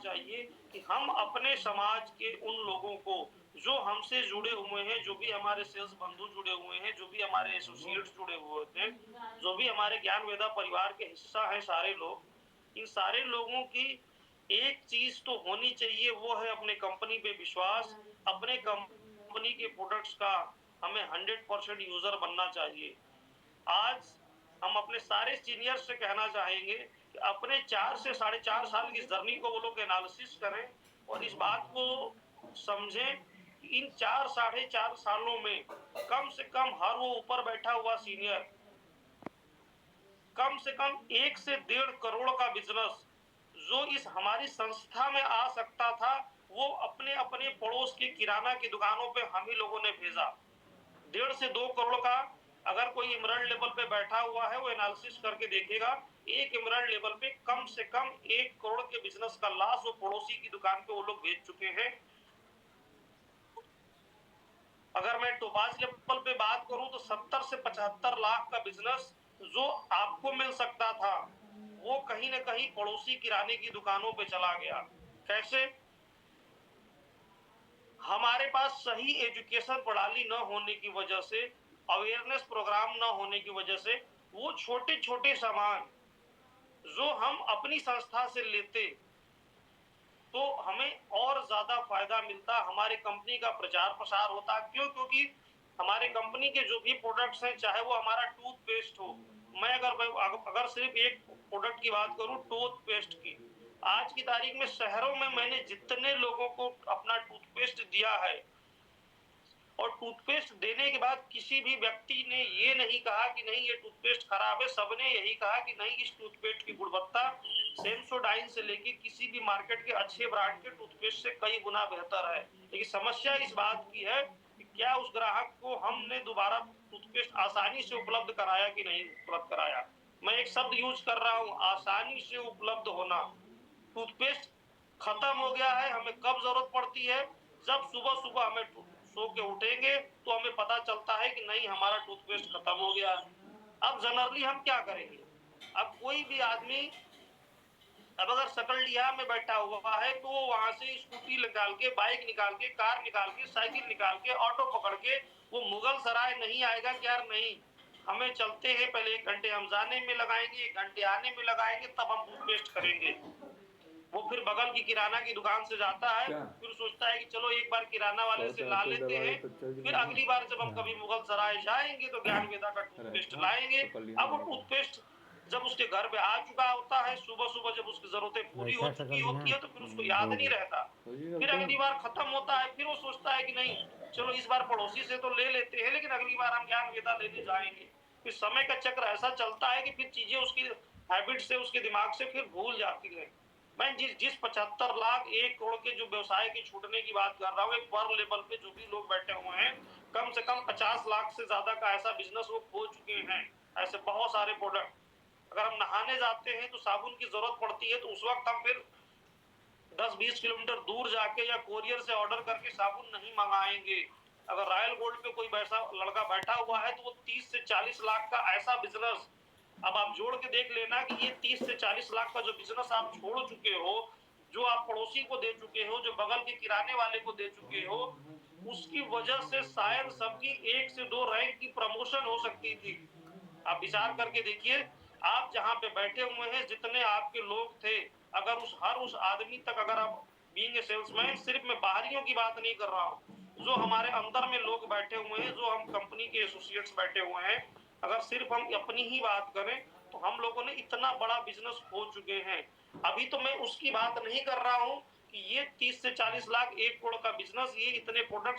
चाहिए कि हम अपने समाज के उन लोगों को, जो हमसे जुड़े हुए हैं, जो भी हमारे सेल्स बंधु जुड़े हुए हैं, जो भी हमारे एसोसिएट्स जुड़े हुए थे, जो भी हमारे ज्ञानवेदा परिवार के हिस्सा हैं सारे लोग, इन सारे लोगों की एक चीज़ तो होनी चाहिए, वो है अपने कंपनी पे विश्वास, अपने कंपनी के प्रोडक्ट्स का हमें 100% यूज़र बनना चाहिए। आज हम अपने सारे सीनियर से कहना चाहेंगे कि अपने 4 से साढ़े 4 साल की जर्नी को वो लोग एनालिसिस करें और इस बात को समझें कि इन 4 साढ़े 4 सालों में कम से कम हर वो ऊपर बैठा हुआ सीनियर कम से कम 1 से 1.5 करोड़ का बिजनेस जो इस हमारी संस्था में आ सकता था, वो अपने-अपने पड़ोस की किराना की दुकानों पे हम ही लोगों ने भेजा। 1.5 से 2 करोड़ का अगर कोई इमरल्ड लेवल पे बैठा हुआ है, वो एनालिसिस करके देखेगा, एक इमरल्ड लेवल पे कम से कम 1 करोड़ के बिजनेस का लॉस वो पड़ोसी की दुकान पे वो लोग भेज चुके हैं। अगर मैं टोपाज लेवल पे बात करूं तो 70 से 75 लाख का बिजनेस जो आपको मिल सकता था, वो कहीं न कहीं पड़ोसी किराने की दुकानों पे चला गया। कैसे? हमारे पास सही एजुकेशन प्रणाली न होने की वजह से, अवेयरनेस प्रोग्राम न होने की वजह से, वो छोटे-छोटे सामान जो हम अपनी संस्था से लेते, तो हमें और ज़्यादा फ़ायदा मिलता, हमारे कंपनी का प्रचार-प्रसार होता। क्यों? क्योंकि हमारे कंपनी के जो भी प्रोडक्ट्स हैं, चाहे वो हमारा टूथपेस्ट हो, मैं अगर सिर्फ़ एक प्रोडक्ट की बात करूँ टूथपेस्ट की, आज की तारीख में शहरों में मैंने जितने लोगों को अपना टूथपेस्ट दिया है और टूथपेस्ट देने के बाद किसी भी व्यक्ति ने ये नहीं कहा कि नहीं ये टूथपेस्ट खराब है, सबने यही कहा कि नहीं इस टूथपेस्ट की गुणवत्ता सेंसोडाइन से लेके किसी भी मार्केट के अच्छे ब्रांड के टूथपेस्ट से कई गुना बेहतर है। लेकिन समस्या इस बात की है कि क्या उस ग्राहक को हमने दोबारा टूथपेस्ट आसानी से उपलब्ध कराया कि नहीं उपलब्ध कराया। मैं एक शब्द यूज कर रहा हूँ, आसानी से उपलब्ध होना। टूथपेस्ट खत्म हो गया है, हमें कब जरूरत पड़ती है? जब सुबह-सुबह हमें सो के उठेंगे तो हमें पता चलता है कि नहीं हमारा टूथपेस्ट खत्म हो गया है। अब जनरली हम क्या करेंगे? अब कोई भी आदमी अब अगर सकलडीहा में बैठा हुआ है तो वो वहां से स्कूटी निकाल के, बाइक निकाल के, कार निकाल के, साइकिल निकाल के, ऑटो पकड़ के वो मुगल सराय नहीं आएगा कि यार नहीं, हमें चलते हैं, पहले 1 घंटे हम जाने में लगाएंगे, 1 घंटे आने में लगाएंगे, तब हम टूथपेस्ट करेंगे। वो फिर बगल की किराना की दुकान से जाता है, क्या फिर सोचता है कि चलो एक बार किराना वाले से बहुत ला कुछ लेते दबा हैं, के पिक्चर की फिर नहीं अगली बार जब हम हाँ कभी मुगल सराय जाएंगे तो ज्ञानवेदा का अरे टूथपेस्ट हाँ लाएंगे। तो कर लिया अब वो मैंने कहा टूथपेस्ट जब उसके घर पे आ चुका होता है, सुबह-सुबह जब उसकी जरूरतें पूरी हो वैसा चुकी शकल जी होती हाँ है तो फिर उसको याद नहीं होगी। रहता। हो जी फिर सकते अगली हैं बार खत्म होता है, फिर वो सोचता है कि नहीं चलो इस बार पड़ोसी से तो ले लेते हैं, लेकिन अगली बार हम ज्ञानवेदा लेने जाएंगे। फिर समय का चक्र ऐसा चलता है कि फिर चीजें उसकी हैबिट से, उसके दिमाग से फिर भूल जाती है। मैं जिस 75 लाख 1 करोड़ के जो व्यवसाय के छूटने की बात कर रहा हूँ, एक पर लेवल पे जो भी लोग बैठे हुए हैं, कम से कम 50 लाख से ज्यादा का ऐसा बिजनेस वो खो चुके हैं। ऐसे बहुत सारे प्रोडक्ट, अगर हम नहाने जाते हैं तो साबुन की जरूरत पड़ती है, तो उस वक्त हम फिर 10-20 किलोमीटर दूर जाके या कोरियर से ऑर्डर करके साबुन नहीं मंगाएंगे। अगर रॉयल गोल्ड पे कोई वैसा लड़का बैठा हुआ है तो वो 30 से 40 लाख का ऐसा बिजनेस, अब आप जोड़ के देख लेना कि ये 30 से 40 लाख का जो बिजनेस आप छोड़ चुके हो, जो आप पड़ोसी को दे चुके हो, जो बगल के किराने वाले को दे चुके हो, उसकी वजह से शायद सबकी 1 से 2 रैंक की प्रमोशन हो सकती थी। आप विचार करके देखिए, आप जहाँ पे बैठे हुए हैं, जितने आपके लोग थे, अगर उस आदमी तक अगर आप बीइंग ए सेल्समैन, सिर्फ मैं बाहरियों की बात नहीं कर रहा हूँ, जो हमारे अंदर में लोग बैठे हुए हैं, जो हम कंपनी के एसोसिएट्स बैठे हुए हैं, अगर सिर्फ हम अपनी ही बात करें तो हम लोगों ने इतना बड़ा बिजनेस खो चुके हैं। अभी तो मैं उसकी बात नहीं कर रहा हूँ कि ये 30 से 40 लाख 1 करोड़ का बिजनेस, ये इतने प्रोडक्ट